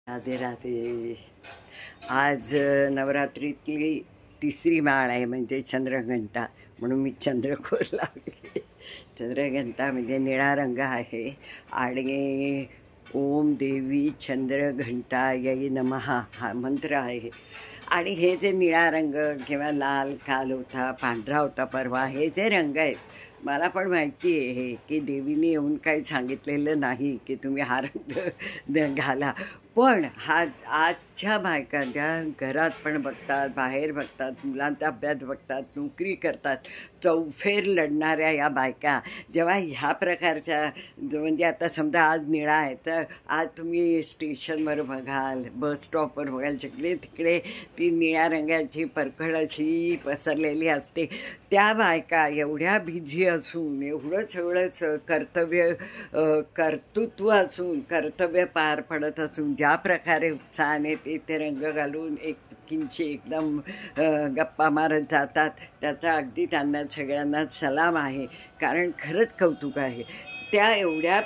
राधे राधे. आज नवरात्रीतली तिसरी माळ आहे, म्हणजे चंद्रघंटा, म्हणून मी चंद्रकोर लावली. चंद्रघंटा म्हणजे निळा रंग आहे आणि ओम देवी चंद्रघंटायै नमः हा मंत्र आहे. आणि हे जे निळा रंग किंवा लाल काल होता, पांढरा होता परवा, हे जे रंग आहेत, मला पण माहिती आहे हे की देवीने येऊन काही सांगितलेलं नाही की तुम्ही हा रंग घाला. पण हा आजच्या बायका ज्या घरात पण बघतात, बाहेर बघतात, मुलांचा अभ्यास बघतात, नोकरी करतात, चौफेर लढणाऱ्या या बायका जेव्हा ह्या प्रकारच्या म्हणजे आता समजा आज निळा आहे तर आज तुम्ही स्टेशनवर बघाल, बस स्टॉपवर बघाल, जिकडे तिकडे ती निळ्या रंगाची परखड अशी पसरलेली असते. त्या बायका एवढ्या बिझी असून, एवढं सगळं कर्तृत्व असून, कर्तव्य पार पडत असून, ज्या प्रकारे उत्साहाने ते रंग घालून किंची एकदम गप्पा मारत जातात, त्याचा अगदी त्यांना सगळ्यांना सलाम आहे. कारण खरंच कौतुक आहे. त्या एवढ्या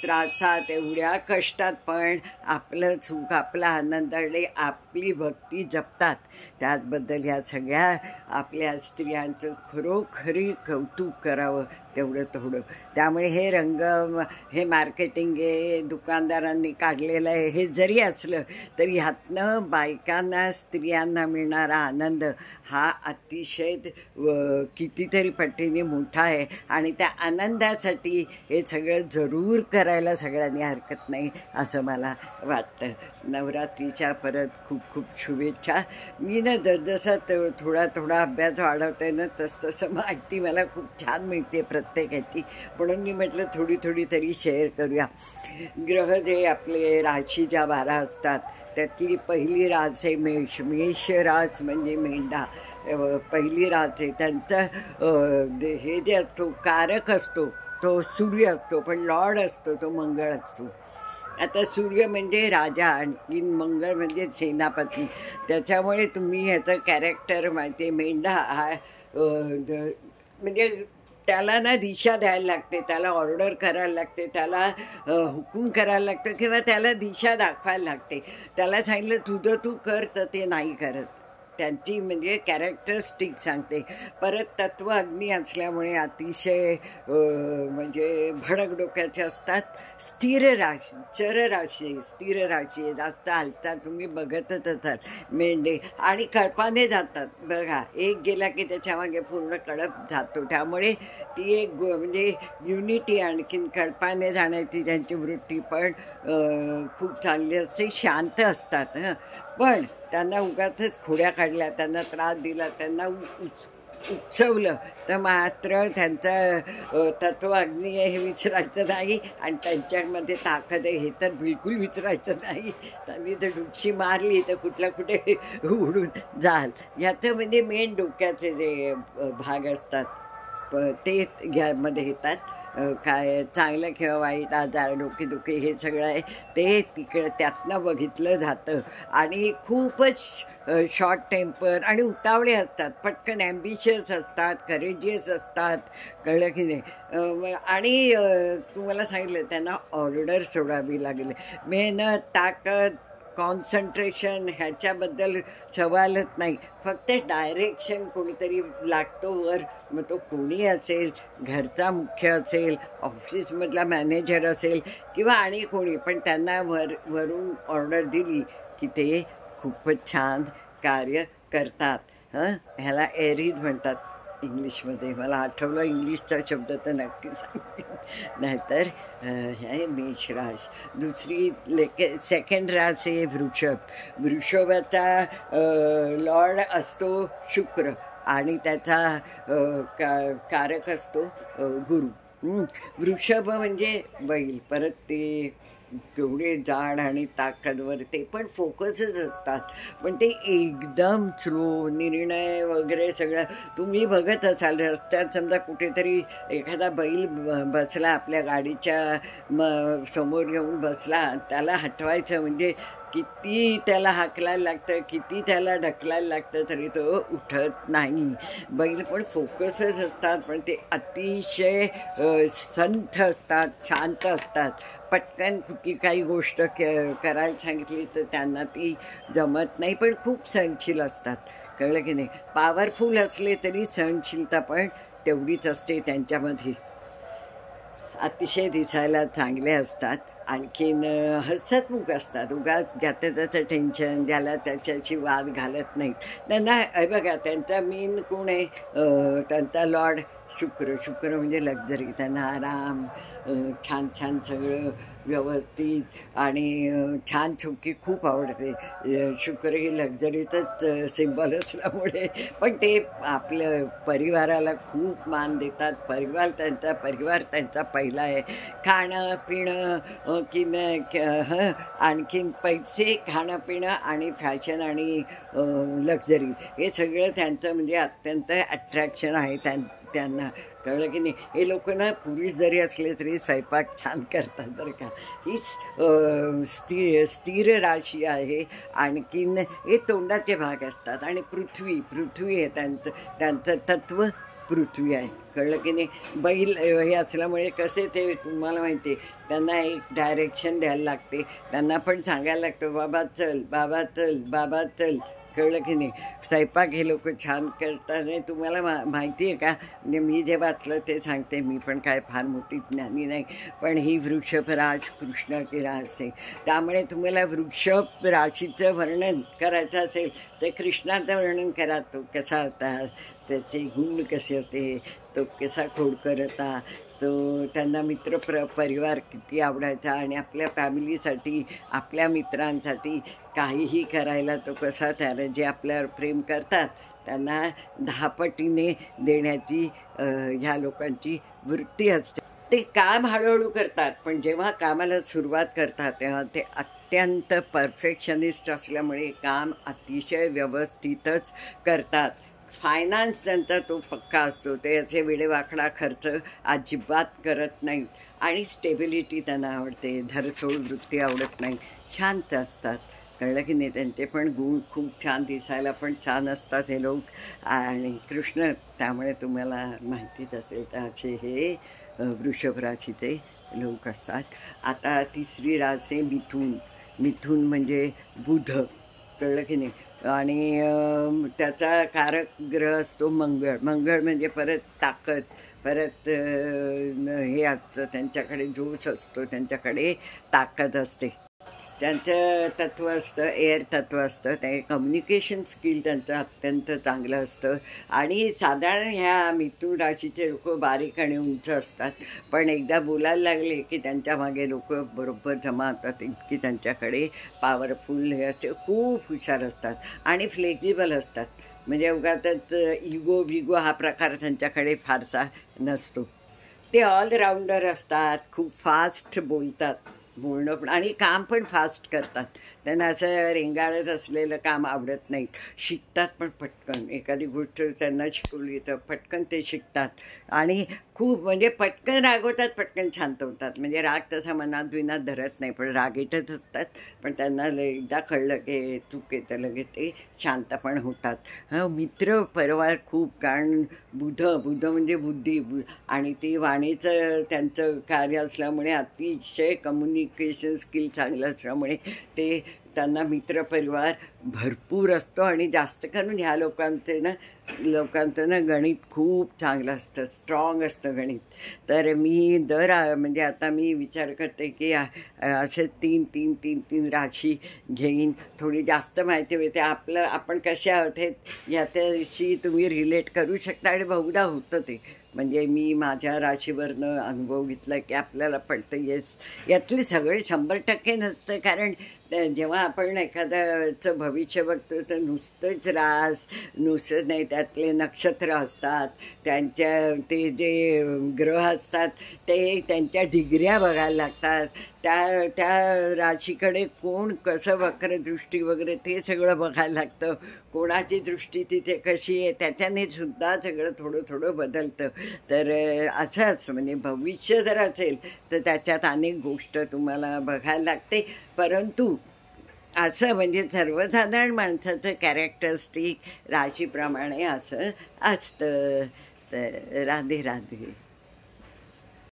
त्रासात, एवढ्या कष्टात पण आपलं सुख, आपला आनंद आणि आपली भक्ती जपतात. त्याचबद्दल ह्या सगळ्या आपल्या स्त्रियांचं खरोखरी कौतुक करावं तेवढं थोडं. त्यामुळे हे रंग, हे मार्केटिंग आहे, दुकानदारांनी काढलेलं आहे, हे जरी असलं तरी ह्यातनं बायकांना, स्त्रियांना मिळणारा आनंद हा अतिशय कितीतरी पटीने मोठा आहे. आणि त्या आनंदासाठी हे सगळं जरूर करायला सगळ्यांनी हरकत नाही असं मला वाटतं. नवरात्रीच्या परत खूप खूप शुभेच्छा. मी ना जसजसा थोडा थोडा अभ्यास वाढवते ना, तसं माहिती मला खूप छान मिळते प्रत्येकाची, म्हणून मी म्हटलं थोडी थोडी तरी शेअर करूया. ग्रह जे आपले राशीच्या 12 असतात त्यातली पहिली रास आहे मेष. मेष रास म्हणजे मेंढा, पहिली रास आहे. त्यांचं हे जे असतो, कारक असतो तो सूर्य असतो, पण लॉर्ड असतो तो मंगळ असतो. आता सूर्य म्हणजे राजा, आणखी मंगळ म्हणजे सेनापती. त्याच्यामुळे तुम्ही ह्याचं कॅरेक्टर माहिती. मेंढा हा म्हणजे त्याला ना दिशा द्यायला लागते, त्याला ऑर्डर करायला लागते, त्याला हुकूम करायला लागतं किंवा त्याला दिशा दाखवायला लागते. त्याला सांगितलं तुझं तू कर तर ते नाही करत. त्यांची म्हणजे कॅरेक्टरिस्टिक सांगते. परत तत्व अग्नी असल्यामुळे अतिशय म्हणजे भडक डोक्याचे असतात. स्थिर राशी, चर राशी, स्थिर राशी आहे, जास्त हालतात. तुम्ही बघतच असाल मेंढे. आणि कळपाने जातात बघा, एक गेला की त्याच्यामागे पूर्ण कळप जातो. त्यामुळे ती एक म्हणजे युनिटी. आणखीन कळपाने जाण्याची त्यांची वृत्ती पण खूप चांगली असते. शांत असतात. पण त्यांना उगाचच खोड्या काढल्या, त्यांना त्रास दिला, त्यांना उचवलं तर मात्र त्यांचं तत्व अग्नी आहे हे विसरायचं नाही. आणि त्यांच्यामध्ये ताकद आहे हे तर बिलकुल विसरायचं नाही. त्यांनी जर डुकशी मारली तर कुठल्या कुठे उडून जाल. ह्याचं म्हणजे मेन डोक्याचे जे भाग असतात ते ह्यामध्ये येतात. काय चांगलं किंवा वाईट, आजार, डोकेदुखी हे सगळं आहे ते त्यातनं बघितलं जातं. आणि खूपच शॉर्ट टेम्पर आणि उतावळे असतात, पटकन ॲम्बिशियस असतात, करेजियस असतात, कळलं की नाही. आणि तुम्हाला सांगितलं त्यांना ऑर्डर सोडावी लागेल. मेहनत, ताकद, कॉन्सन्ट्रेशन ह्याच्याबद्दल सवालच नाही. फक्त डायरेक्शन कोणीतरी लागतो वर, मग तो कोणी असेल, घरचा मुख्य असेल, ऑफिसमधला मॅनेजर असेल किंवा आणि कोणी, पण त्यांना वरून ऑर्डर दिली की ते खूपच छान कार्य करतात. ह्याला एरीज म्हणतात इंग्लिशमध्ये. मला आठवलं इंग्लिशचा शब्द तर नक्की सांगेन, नाहीतर हे मेष रास. दुसरी सेकंड रास आहे वृषभ. वृषभाचा लॉर्ड असतो शुक्र आणि त्याचा कारक असतो गुरु. वृषभ म्हणजे बैल. परत ते केवढे जाड आणि ताकदवर, ते पण फोकसच असतात, पण ते एकदम स्लो, निर्णय वगैरे सगळं तुम्ही बघत असाल. रस्त्यात समजा कुठेतरी एखादा बैल बसला, आपल्या गाडीच्या समोर येऊन बसला, त्याला हटवायचं म्हणजे किती त्याला हाकलायला लागतं, किती त्याला ढकलायला लागतं तरी तो उठत नाही. बैल पण फोकसच असतात, पण ते अतिशय संथ असतात, शांत असतात. पटकन कुठली काही गोष्ट करायला सांगितली तर त्यांना ती जमत नाही, पण खूप सहनशील असतात. कळलं की नाही? पॉवरफुल असले तरी सहनशीलता पण तेवढीच असते त्यांच्यामध्ये. अतिशय दिसायला चांगले असतात. आणखीन हसतमुख असतात. उगाच ज्याचं त्याचं टेन्शन, ज्याला त्याच्याशी वाद घालत नाहीत. त्यांना बघा, त्यांचा मेन कोण आहे? त्यांचा लॉर्ड शुक्र. शुक्र म्हणजे लक्झरी. त्यांना आराम, छान छान सगळं व्यवस्थित आणि छान चौकी खूप आवडते. शुक्र ही लक्झरीचंच सिम्बॉल असल्यामुळे, पण ते आपलं परिवाराला खूप मान देतात. परिवार त्यांचा पहिला आहे. खाणं पिणं की आणखीन पैसे, खाणं पिणं आणि फॅशन आणि लक्झरी, हे सगळं त्यांचं म्हणजे अत्यंत अट्रॅक्शन आहे त्यांना. कळलं की नाही? हे लोक ना पुरुष जरी असले तरी स्वयंपाक छान करतात बरं का. ही स्थिर राशी आहे. आणखीन हे तोंडाचे भाग असतात. आणि पृथ्वी आहे त्यांचं तत्व पृथ्वी आहे. कळलं की नाही? बैल हे असल्यामुळे कसे ते तुम्हाला माहिती आहे, त्यांना एक डायरेक्शन द्यायला लागते. त्यांना पण सांगायला लागतं, बाबा चल, बाबा चल, बाबा चल. कळलं की नाही? स्वयंपाक हे लोक छान करतात. आणि तुम्हाला माहिती आहे का, म्हणजे मी जे वाचलं ते सांगते. मी पण काय फार मोठी ज्ञानी नाही, पण ही वृषभ राज कृष्णाची रास आहे. त्यामुळे तुम्हाला वृषभ राशीचं वर्णन करायचं असेल तर कृष्णाचं वर्णन करा. तो कसा होता, त्याचे गुण कसे होते, तो कसा खोडकर होता, तो त्यांना परिवार किती आवडायचा, आणि आपल्या फॅमिलीसाठी, आपल्या मित्रांसाठी काहीही करायला तो कसा तयार. जे आपल्यावर प्रेम करतात त्यांना 10 पटीने देण्याची ह्या लोकांची वृत्ती असते. ते काम हळूहळू करतात, पण जेव्हा कामाला सुरुवात करतात तेव्हा ते अत्यंत परफेक्शनिस्ट असल्यामुळे काम अतिशय व्यवस्थितच करतात. फायनान्स त्यांचा तो पक्का असतो. ते असे वेडेवाकडा खर्च अजिबात करत नाहीत. आणि स्टेबिलिटी त्यांना आवडते. धरसोड वृत्ती आवडत नाही. शांत असतात. कळलं की नाही? त्यांचे पण गुण खूप छान, दिसायला पण छान असतात हे लोक. आणि कृष्ण, त्यामुळे तुम्हाला माहितीच असेल तर असे हे वृषभ राशीचे लोक असतात. आता तिसरी राशी मिथुन. मिथुन म्हणजे बुध. कळलं की नाही? आणि त्याचा कारक ग्रह असतो मंगळ. मंगळ म्हणजे परत ताकद, परत हे असतं त्यांच्याकडे, जोश असतो त्यांच्याकडे, ताकद असते. त्यांचं तत्त्व असतं एअर तत्त्व असतं. ते कम्युनिकेशन स्किल त्यांचं अत्यंत चांगलं असतं. आणि साधारण ह्या मिथुन राशीचे लोक बारीक आणि उंच असतात, पण एकदा बोलायला लागले की त्यांच्या मागे लोक बरोबर जमा होतात. इतकी त्यांच्याकडे पॉवरफुल हे असते. खूप हुशार असतात आणि फ्लेक्झिबल असतात. म्हणजे उगाचच इगो विगो हा प्रकार त्यांच्याकडे फारसा नसतो. ते ऑलराऊंडर असतात. खूप फास्ट बोलतात, बोलणं पण, आणि काम पण फास्ट करतात. त्यांना असं रेंगाळत असलेलं काम आवडत नाही. शिकतात पण पटकन. एखादी गोष्ट त्यांना शिकवली तर पटकन ते शिकतात. आणि खूप म्हणजे पटकन रागवतात, पटकन शांत होतात. म्हणजे राग तसा मनात विनात धरत नाही, पण राग येतच असतात. पण त्यांना एकदा कळलं की चूक येतं लगेच ते शांत पण होतात. मित्र परिवार खूप, कारण बुध म्हणजे बुद्धी, आणि ती वाणीचं त्यांचं कार्य असल्यामुळे अतिशय कम्युनिकेशन स्किल चांगलं असल्यामुळे त्यांना मित्रपरिवार भरपूर असतो. आणि जास्त करून ह्या लोकांचं ना गणित खूप चांगलं असतं, स्ट्रॉंग असतं गणित. तर मी म्हणजे आता मी विचार करते की असे तीन राशी घेईन. थोडी जास्त माहिती मिळते. आपण कसे आहोत हे याच्याशी तुम्ही रिलेट करू शकता. आणि बहुधा होतं ते, म्हणजे मी माझ्या राशीवरनं अनुभव घेतला की आपल्याला पडतं. येस, यातले सगळे 100% नसतं. कारण जेव्हा आपण एखाद्याचं भविष्य बघतो तर नुसतंच नुसतं नाही, त्यातले नक्षत्र असतात, ते जे ग्रह असतात ते त्यांच्या डिग्र्या बघायला लागतात. त्या राशीकडे कोण कसं वक्रदृष्टी वगैरे ते सगळं बघायला लागतं. कोणाची दृष्टी तिथे कशी आहे त्याच्याने सुद्धा सगळं थोडं बदलतं. तर असंच म्हणजे भविष्य जर असेल तर त्याच्यात अनेक गोष्ट तुम्हाला बघायला लागते. परंतु असं म्हणजे सर्वसाधारण माणसाचं कॅरेक्टरिस्टिक राशीप्रमाणे असं असतं. तर राधे राधे.